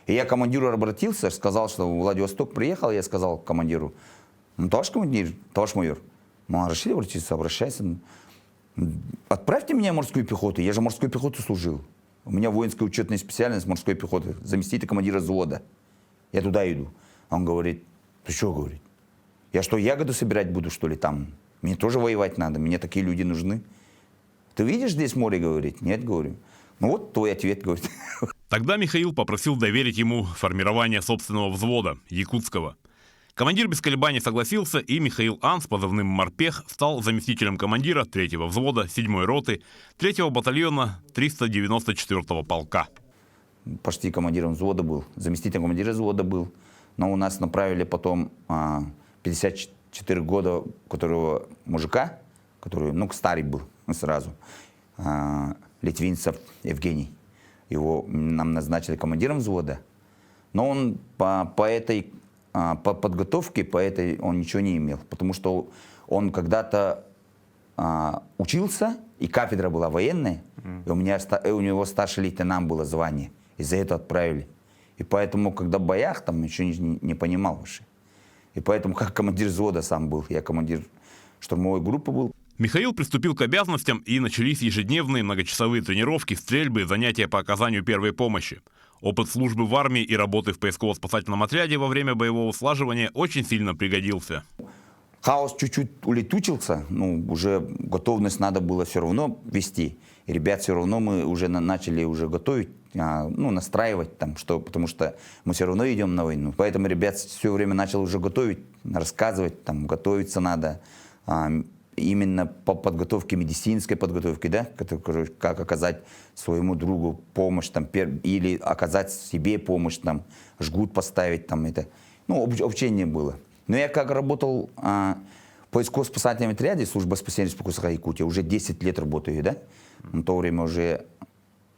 И я к командиру обратился, сказал, что в Владивосток приехал, я сказал командиру, ну, товарищ командир, товарищ майор, мы решили обратиться, обращайся. Отправьте меня в морскую пехоту, я же в морской пехоте служил. У меня воинская учетная специальность морской пехоты, заместитель командира взвода. Я туда иду. Он говорит, ты что, говорит, я что, ягоду собирать буду, что ли, там? Мне тоже воевать надо, мне такие люди нужны. Ты видишь здесь море, говорит? Нет, говорю. Ну вот твой ответ, говорит. Тогда Михаил попросил доверить ему формирование собственного взвода, якутского. Командир без колебаний согласился, и Михаил Ан с позывным «Морпех» стал заместителем командира 3-го взвода 7-й роты 3-го батальона 394-го полка. Почти командиром взвода был, заместителем командира взвода был. Но у нас направили потом 54 года, которого мужика, который, ну, старый был сразу, Литвинцев Евгений. Его нам назначили командиром взвода. Но он по подготовке, он ничего не имел. Потому что он когда-то учился, и кафедра была военная, и у него старший лейтенант было звание. И за это отправили. И поэтому, когда в боях, там еще не понимал вообще. И поэтому, как командир взвода сам был, я командир штурмовой группы был. Михаил приступил к обязанностям, и начались ежедневные многочасовые тренировки, стрельбы, занятия по оказанию первой помощи. Опыт службы в армии и работы в поисково-спасательном отряде во время боевого слаживания очень сильно пригодился. Хаос чуть-чуть улетучился, ну, уже готовность надо было все равно вести. И ребят все равно мы уже начали уже готовить, ну, настраивать там, потому что мы все равно идем на войну. Поэтому ребят все время начал уже готовить, рассказывать, там, готовиться надо. Именно по подготовке, медицинской подготовке, да, как оказать своему другу помощь, там, или оказать себе помощь, там, жгут поставить, там, это. Ну, обучение было. Но я как работал в поисково-спасательном отряде, служба спасения Республики Якутия, уже 10 лет работаю, да, на то время уже,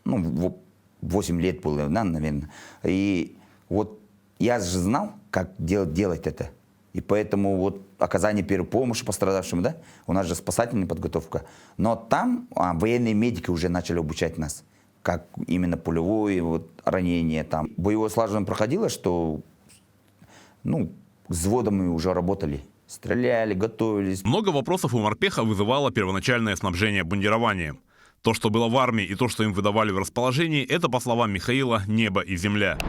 ну, 8 лет было, да, наверное. И вот я же знал, как делать это. И поэтому вот оказание первой помощи пострадавшим, да, у нас же спасательная подготовка. Но там военные медики уже начали обучать нас, как именно пулевое вот, ранение там. Боевое слаживание проходило, что, ну, с взводом мы уже работали. Стреляли, готовились. Много вопросов у морпеха вызывало первоначальное снабжение бунтированием. То, что было в армии, и то, что им выдавали в расположении, это, по словам Михаила, небо и земля.